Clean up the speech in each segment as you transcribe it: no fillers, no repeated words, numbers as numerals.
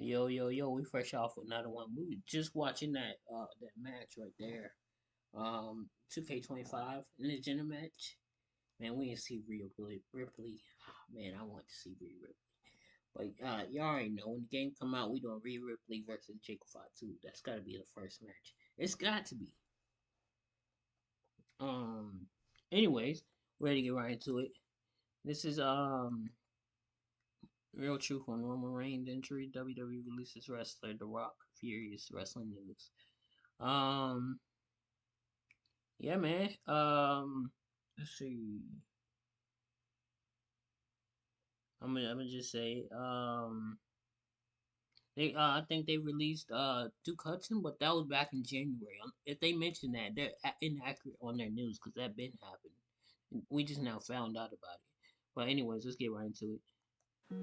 Yo, yo, yo, we fresh off with another one. We were just watching that match right there. 2K25 in the gender match. Man, we didn't see Rhea Ripley. Man, I want to see Rhea Ripley. But you already know when the game come out, we doing Rhea Ripley versus Jacob Fatu. That's gotta be the first match. It's got to be. Um anyways, ready to get right into it. This is Real truth on Roman Reigns injury. WWE releases wrestler The Rock. Furious wrestling news. Um, yeah, man. Let's see. I'm gonna just say, I think they released Duke Hudson, but that was back in January. If they mention that, they're inaccurate on their news because that been happened. We just now found out about it. But anyways, let's get right into it.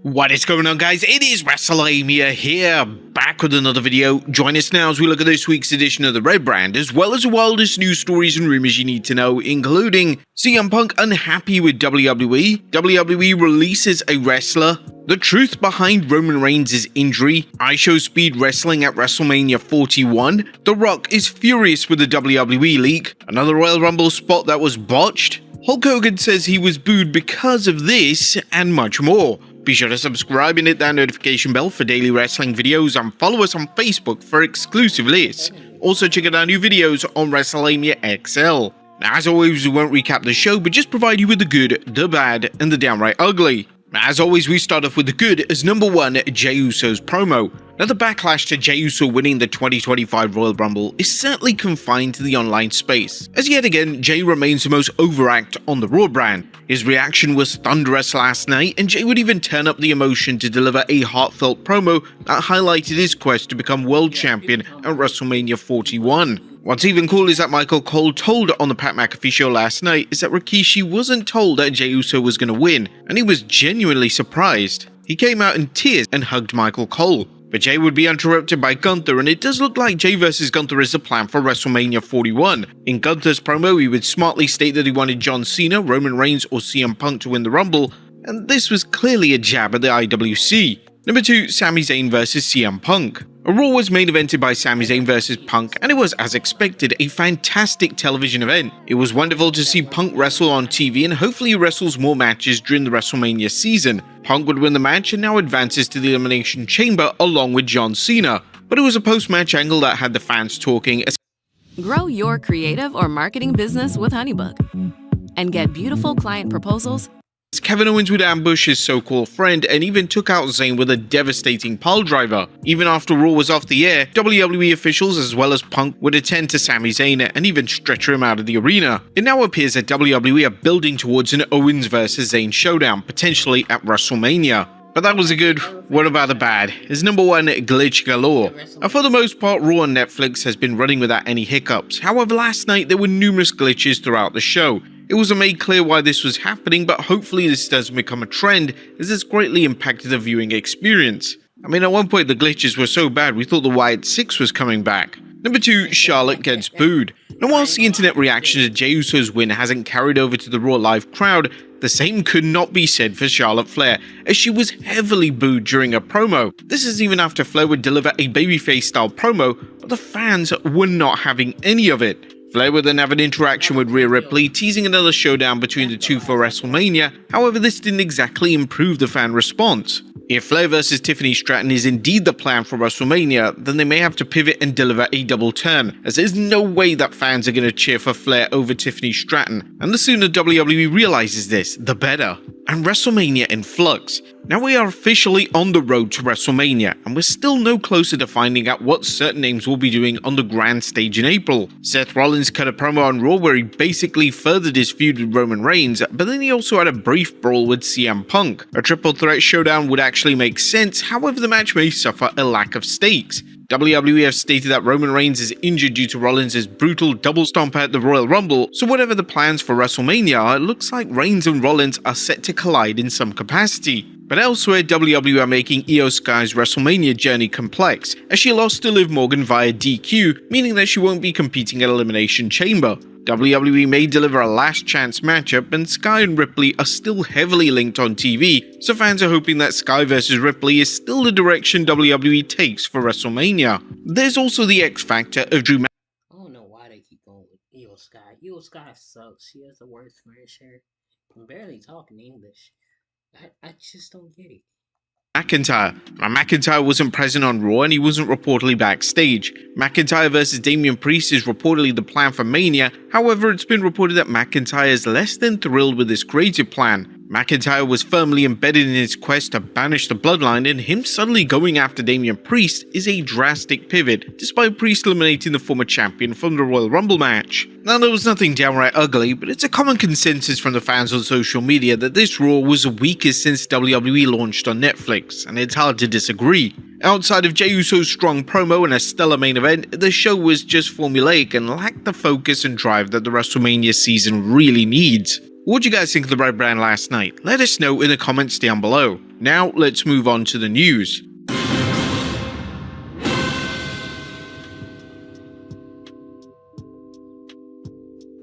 What is going on, guys? It is WrestleMania here, back with another video. Join us now as we look at this week's edition of the Red Brand, as well as the wildest news stories and rumors you need to know, including CM Punk unhappy with WWE, WWE releases a wrestler, the truth behind Roman Reigns' injury, I Show Speed Wrestling at WrestleMania 41, The Rock is furious with the WWE leak, another Royal Rumble spot that was botched, Hulk Hogan says he was booed because of this, and much more. Be sure to subscribe and hit that notification bell for daily wrestling videos, and follow us on Facebook for exclusive lists. Also check out our new videos on WrestleMania XL. Now, as always, we won't recap the show, but just provide you with the good, the bad, and the downright ugly. As always, we start off with the good as number 1, Jey Uso's promo. Now, the backlash to Jey Uso winning the 2025 Royal Rumble is certainly confined to the online space, as yet again, Jey remains the most overact on the Raw brand. His reaction was thunderous last night, and Jey would even turn up the emotion to deliver a heartfelt promo that highlighted his quest to become world champion at WrestleMania 41. What's even cool is that Michael Cole told on the Pat McAfee show last night is that Rikishi wasn't told that Jey Uso was going to win, and he was genuinely surprised. He came out in tears and hugged Michael Cole. But Jey would be interrupted by Gunther, and it does look like Jey vs Gunther is the plan for WrestleMania 41. In Gunther's promo, he would smartly state that he wanted John Cena, Roman Reigns, or CM Punk to win the Rumble, and this was clearly a jab at the IWC. Number 2, Sami Zayn vs CM Punk. A Raw was main evented by Sami Zayn vs Punk, and it was, as expected, a fantastic television event. It was wonderful to see Punk wrestle on TV, and hopefully he wrestles more matches during the WrestleMania season. Punk would win the match and now advances to the Elimination Chamber along with John Cena. But it was a post-match angle that had the fans talking. Grow your creative or marketing business with HoneyBook and get beautiful client proposals. Kevin Owens would ambush his so-called friend and even took out Zayn with a devastating piledriver. Even after Raw was off the air, WWE officials as well as Punk would attend to Sami Zayn and even stretcher him out of the arena. It now appears that WWE are building towards an Owens vs Zayn showdown, potentially at WrestleMania. But that was a good. What about the bad? Is number 1, glitch galore. Now, for the most part, Raw on Netflix has been running without any hiccups. However, last night there were numerous glitches throughout the show. It wasn't made clear why this was happening, but hopefully this doesn't become a trend, as it's greatly impacted the viewing experience. I mean, at one point the glitches were so bad we thought the Wyatt 6 was coming back. Number 2, Charlotte gets booed. Now, whilst the internet reaction to Jey Uso's win hasn't carried over to the Raw Live crowd, the same could not be said for Charlotte Flair, as she was heavily booed during a promo. This is even after Flair would deliver a babyface-style promo, but the fans were not having any of it. Flair would then have an interaction with Rhea Ripley, teasing another showdown between the two for WrestleMania. However, this didn't exactly improve the fan response. If Flair vs Tiffany Stratton is indeed the plan for WrestleMania, then they may have to pivot and deliver a double turn, as there's no way that fans are going to cheer for Flair over Tiffany Stratton. And the sooner WWE realizes this, the better. And WrestleMania in flux. Now we are officially on the road to WrestleMania, and we're still no closer to finding out what certain names will be doing on the grand stage in April. Seth Rollins cut a promo on Raw where he basically furthered his feud with Roman Reigns, but then he also had a brief brawl with CM Punk. A triple threat showdown would actually make sense, however the match may suffer a lack of stakes. WWE have stated that Roman Reigns is injured due to Rollins' brutal double stomp at the Royal Rumble, so whatever the plans for WrestleMania are, it looks like Reigns and Rollins are set to collide in some capacity. But elsewhere, WWE are making Io Sky's WrestleMania journey complex, as she lost to Liv Morgan via DQ, meaning that she won't be competing at Elimination Chamber. WWE may deliver a last chance matchup, and Sky and Ripley are still heavily linked on TV, so fans are hoping that Sky vs Ripley is still the direction WWE takes for WrestleMania. There's also the X factor of Drew I don't know why they keep going with Io Sky. Io Sky sucks. She has the worst finisher. Can barely talk in English. I just don't get it. McIntyre. Now, McIntyre wasn't present on Raw and he wasn't reportedly backstage. McIntyre vs Damian Priest is reportedly the plan for Mania, however it's been reported that McIntyre is less than thrilled with this creative plan. McIntyre was firmly embedded in his quest to banish the bloodline, and him suddenly going after Damian Priest is a drastic pivot, despite Priest eliminating the former champion from the Royal Rumble match. Now there was nothing downright ugly, but it's a common consensus from the fans on social media that this Raw was the weakest since WWE launched on Netflix, and it's hard to disagree. Outside of Jey Uso's strong promo and a stellar main event, the show was just formulaic and lacked the focus and drive that the WrestleMania season really needs. What do you guys think of the Red Brand last night? Let us know in the comments down below. Now let's move on to the news.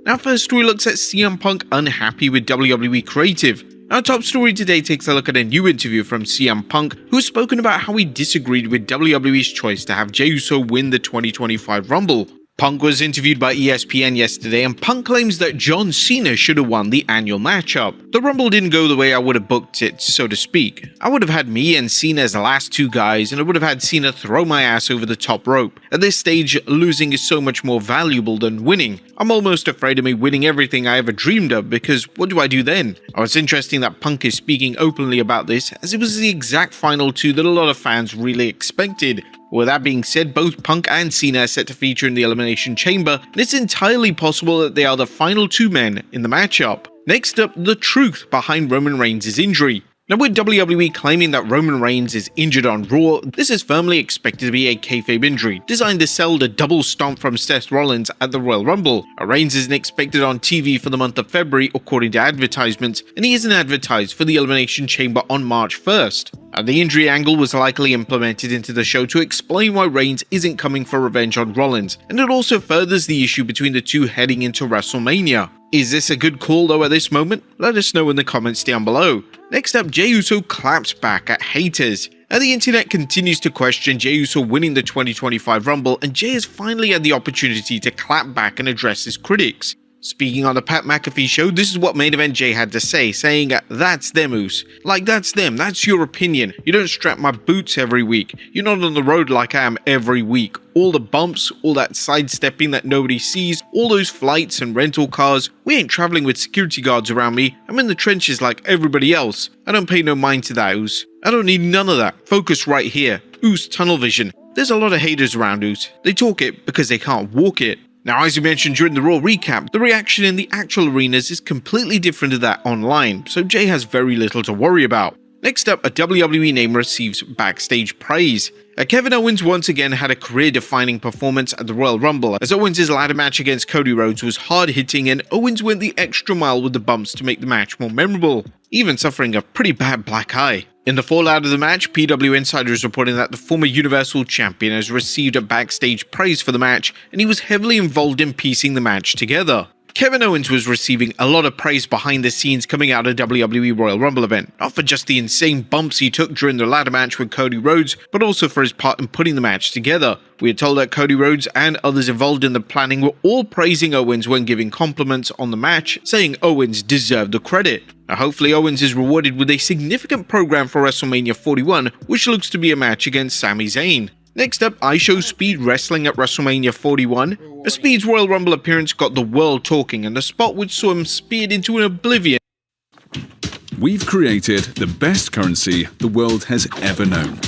Our first story looks at CM Punk unhappy with WWE creative. Our top story today takes a look at a new interview from CM Punk, who has spoken about how he disagreed with WWE's choice to have Jey Uso win the 2025 Rumble. Punk was interviewed by ESPN yesterday, and Punk claims that John Cena should have won the annual matchup. The Rumble didn't go the way I would have booked it, so to speak. I would have had me and Cena as the last two guys, and I would have had Cena throw my ass over the top rope. At this stage, losing is so much more valuable than winning. I'm almost afraid of me winning everything I ever dreamed of, because what do I do then? Oh, it's interesting that Punk is speaking openly about this, as it was the exact final two that a lot of fans really expected. With that being said, both Punk and Cena are set to feature in the Elimination Chamber, and it's entirely possible that they are the final two men in the matchup. Next up, the truth behind Roman Reigns' injury. Now, with WWE claiming that Roman Reigns is injured on Raw, this is firmly expected to be a kayfabe injury, designed to sell the double stomp from Seth Rollins at the Royal Rumble. Reigns isn't expected on TV for the month of February, according to advertisements, and he isn't advertised for the Elimination Chamber on March 1st. The injury angle was likely implemented into the show to explain why Reigns isn't coming for revenge on Rollins, and it also furthers the issue between the two heading into WrestleMania. Is this a good call though at this moment? Let us know in the comments down below. Next up, Jey Uso claps back at haters. The internet continues to question Jey Uso winning the 2025 Rumble, and Jey has finally had the opportunity to clap back and address his critics. Speaking on the Pat McAfee show, this is what Main Event Jey had to say, saying, "That's them, Oos. Like, that's them. That's your opinion. You don't strap my boots every week. You're not on the road like I am every week. All the bumps, all that sidestepping that nobody sees, all those flights and rental cars. We ain't traveling with security guards around me. I'm in the trenches like everybody else. I don't pay no mind to that, Oos. I don't need none of that. Focus right here. Oos, tunnel vision. There's a lot of haters around, Oos. They talk it because they can't walk it." Now, as we mentioned during the Raw recap, the reaction in the actual arenas is completely different to that online, so Jey has very little to worry about. Next up, a WWE name receives backstage praise. Kevin Owens once again had a career-defining performance at the Royal Rumble, as Owens' ladder match against Cody Rhodes was hard-hitting, and Owens went the extra mile with the bumps to make the match more memorable, even suffering a pretty bad black eye. In the fallout of the match, PW Insider is reporting that the former Universal Champion has received a backstage praise for the match, and he was heavily involved in piecing the match together. Kevin Owens was receiving a lot of praise behind the scenes coming out of WWE Royal Rumble event, not for just the insane bumps he took during the ladder match with Cody Rhodes, but also for his part in putting the match together. We are told that Cody Rhodes and others involved in the planning were all praising Owens when giving compliments on the match, saying Owens deserved the credit. Now, hopefully Owens is rewarded with a significant program for WrestleMania 41, which looks to be a match against Sami Zayn. Next up, Speed Wrestling at WrestleMania 41. Speed's Royal Rumble appearance got the world talking, and the spot which saw him speared into an oblivion. We've created the best currency the world has ever known.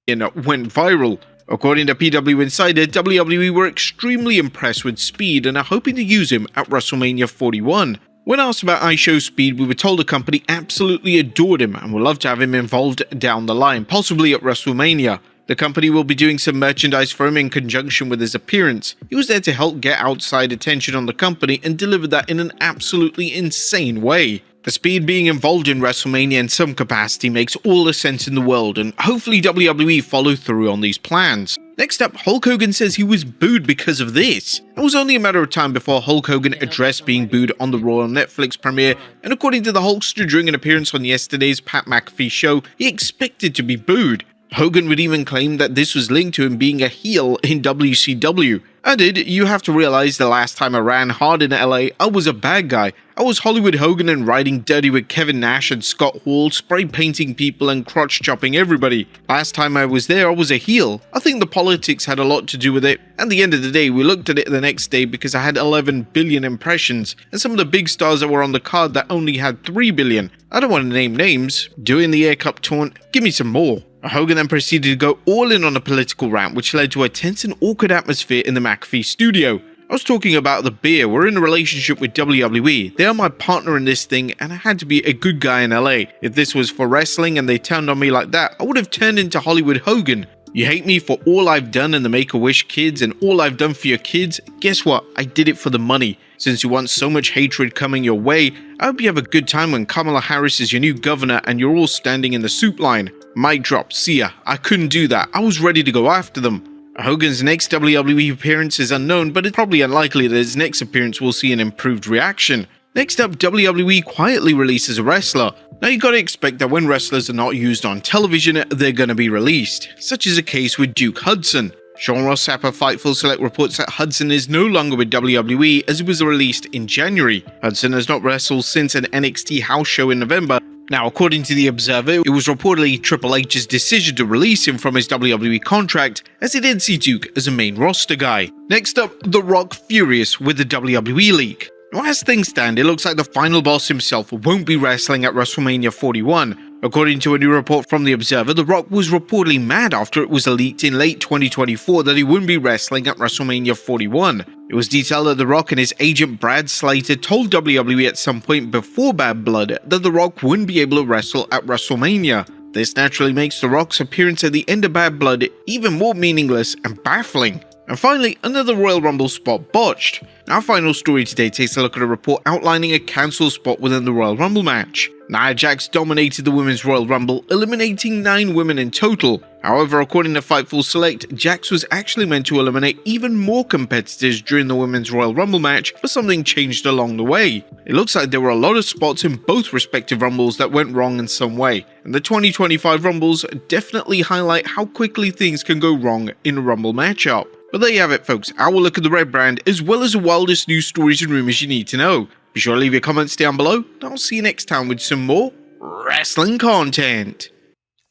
And it went viral. According to PW Insider, WWE were extremely impressed with Speed and are hoping to use him at WrestleMania 41. When asked about Speed, we were told the company absolutely adored him and would love to have him involved down the line, possibly at WrestleMania. The company will be doing some merchandise for him in conjunction with his appearance. He was there to help get outside attention on the company and delivered that in an absolutely insane way. The Speed being involved in WrestleMania in some capacity makes all the sense in the world, and hopefully WWE follow through on these plans. Next up, Hulk Hogan says he was booed because of this. It was only a matter of time before Hulk Hogan addressed being booed on the Raw Netflix premiere, and according to the Hulkster during an appearance on yesterday's Pat McAfee show, he expected to be booed. Hogan would even claim that this was linked to him being a heel in WCW. Added, "You have to realize the last time I ran hard in LA, I was a bad guy. I was Hollywood Hogan and riding dirty with Kevin Nash and Scott Hall, spray painting people and crotch chopping everybody. Last time I was there, I was a heel. I think the politics had a lot to do with it. At the end of the day, we looked at it the next day because I had 11 billion impressions, and some of the big stars that were on the card that only had 3 billion. I don't want to name names. Doing the Air Cup taunt, give me some more." Hogan then proceeded to go all in on a political rant, which led to a tense and awkward atmosphere in the McAfee studio. "I was talking about the beer. We're in a relationship with WWE. They are my partner in this thing, and I had to be a good guy in LA. If this was for wrestling and they turned on me like that, I would have turned into Hollywood Hogan. You hate me for all I've done in the Make-A-Wish kids and all I've done for your kids? Guess what? I did it for the money. Since you want so much hatred coming your way, I hope you have a good time when Kamala Harris is your new governor and you're all standing in the soup line. Mic drop, see ya. I couldn't do that. I was ready to go after them." Hogan's next WWE appearance is unknown, but it's probably unlikely that his next appearance will see an improved reaction. Next up, WWE quietly releases a wrestler. Now you gotta expect that when wrestlers are not used on television, they're gonna be released. Such is the case with Duke Hudson. Sean Ross Sapp of Fightful Select reports that Hudson is no longer with WWE as he was released in January. Hudson has not wrestled since an NXT house show in November. Now, according to The Observer, it was reportedly Triple H's decision to release him from his WWE contract, as he did see Duke as a main roster guy. Next up, The Rock furious with the WWE leak. Now, as things stand, it looks like the final boss himself won't be wrestling at WrestleMania 41. According to a new report from The Observer, The Rock was reportedly mad after it was leaked in late 2024 that he wouldn't be wrestling at WrestleMania 41. It was detailed that The Rock and his agent Brad Slater told WWE at some point before Bad Blood that The Rock wouldn't be able to wrestle at WrestleMania. This naturally makes The Rock's appearance at the end of Bad Blood even more meaningless and baffling. And finally, another Royal Rumble spot botched. Our final story today takes a look at a report outlining a cancelled spot within the Royal Rumble match. Nia Jax dominated the Women's Royal Rumble, eliminating 9 women in total. However, according to Fightful Select, Jax was actually meant to eliminate even more competitors during the Women's Royal Rumble match, but something changed along the way. It looks like there were a lot of spots in both respective Rumbles that went wrong in some way, and the 2025 Rumbles definitely highlight how quickly things can go wrong in a Rumble matchup. But there you have it, folks, our look at the Red Brand, as well as the wildest news stories and rumors you need to know. Be sure to leave your comments down below, and I'll see you next time with some more wrestling content.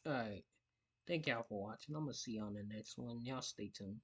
Alright. Thank y'all for watching. I'm gonna see you on the next one. Y'all stay tuned.